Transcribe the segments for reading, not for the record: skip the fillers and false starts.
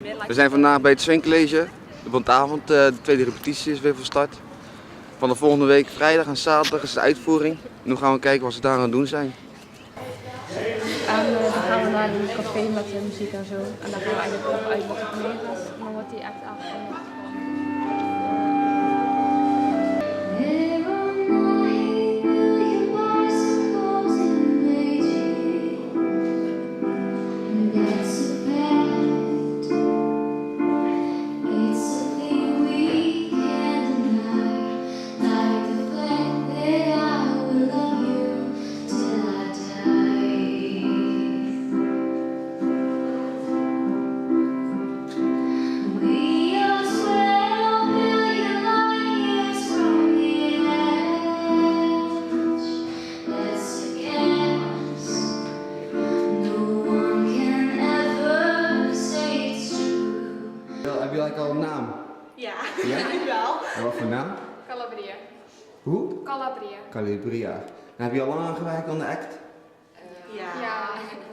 We zijn vandaag bij het Swingcollege, de Bondavond. De tweede repetitie is weer van start. Van de volgende week vrijdag en zaterdag is de uitvoering. Nu gaan we kijken wat ze daar aan het doen zijn. En dan gaan we naar een café met muziek en zo. En dan gaan we eigenlijk nog uit wat er gelegen is. En dan wordt die echt aangekondigd. Heb je eigenlijk al een naam? Ja, Ja? ik wel. En wat voor naam? Calabria. Hoe? Calabria. Calibria. En heb je al lang aan gewerkt aan de act? Ja.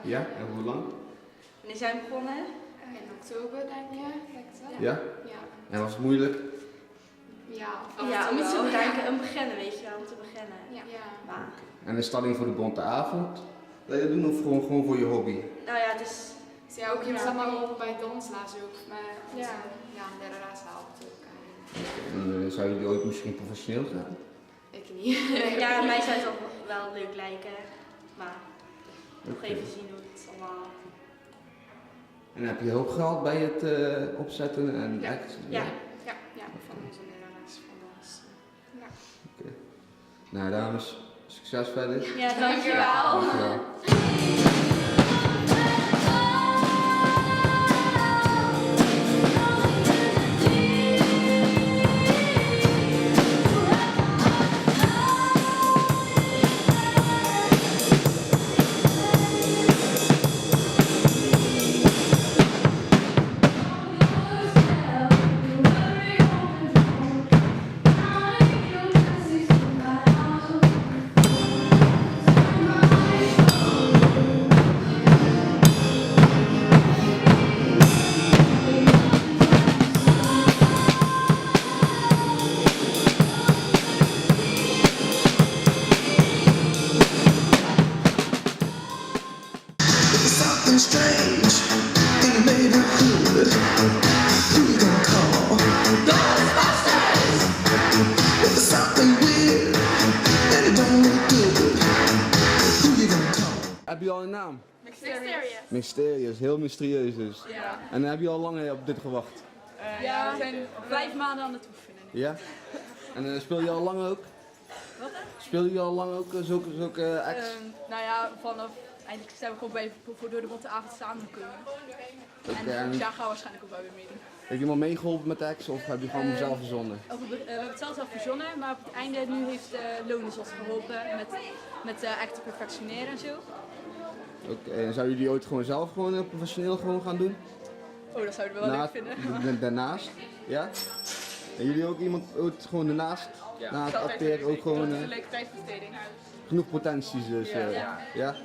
Ja? En hoe lang? Wanneer zijn we begonnen? In oktober denk je? Ja? Ja. En was het moeilijk? Ja. Ja, om iets te bedenken, een beginnen, weet je wel, om te beginnen. Ja. Maar, En is dat alleen voor de bonte avond? Dat je dat doen of gewoon voor je hobby? nou ja, het is... Ja, ook je staat maar op bij dansles ook, maar Ja. ja, derde raad helpt ook. En, zou je ooit misschien professioneel gaan? Ik niet. Ja, mij zou het wel leuk lijken, maar nog Oké. even zien hoe het allemaal... En heb je hulp gehad bij het opzetten en Ja. act? Ja. Ja, van onze lerares van dans. Oké. Nou dames, succes verder. Ja, dankjewel. Dankjewel. Something strange in the neighborhood. Who you gonna call? Ghostbusters! There's something weird and it don't look good. Who you gonna call? Heb je al een naam? Mysterious. Mysterious, heel mysterieus dus. Ja. En heb je al lang op dit gewacht? Ja, we zijn 5 maanden aan het oefenen. Ja? En speel je al lang ook? Wat? Speel je al lang ook zulke acts? Nou ja, vanaf eigenlijk zijn we gewoon voor door de Bondavond samengekomen. Oké, En en daar gaan we waarschijnlijk ook wel weer meedoen. heb je iemand meegeholpen met de acts of heb je gewoon zelf verzonnen? We hebben het zelf verzonnen, maar op het einde nu heeft Lonis ons geholpen met echt te perfectioneren en zo. Oké, en zou jullie ooit gewoon zelf professioneel gaan doen? Oh, dat zouden we wel leuk vinden. Daarnaast? Ja? En jullie ook iemand ooit gewoon daarnaast? Na het acteren ook gewoon Een leuke tijdbesteding. genoeg potenties dus? Ja?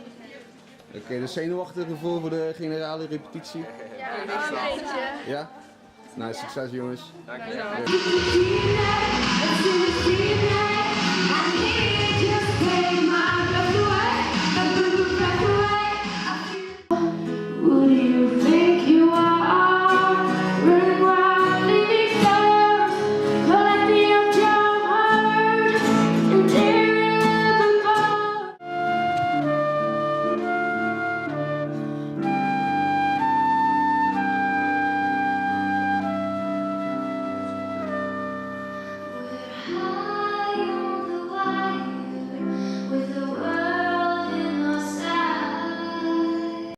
Oké, dus zenuwachtig ervoor voor de generale repetitie? Ja, een beetje. Ja? Nou, succes jongens. Would you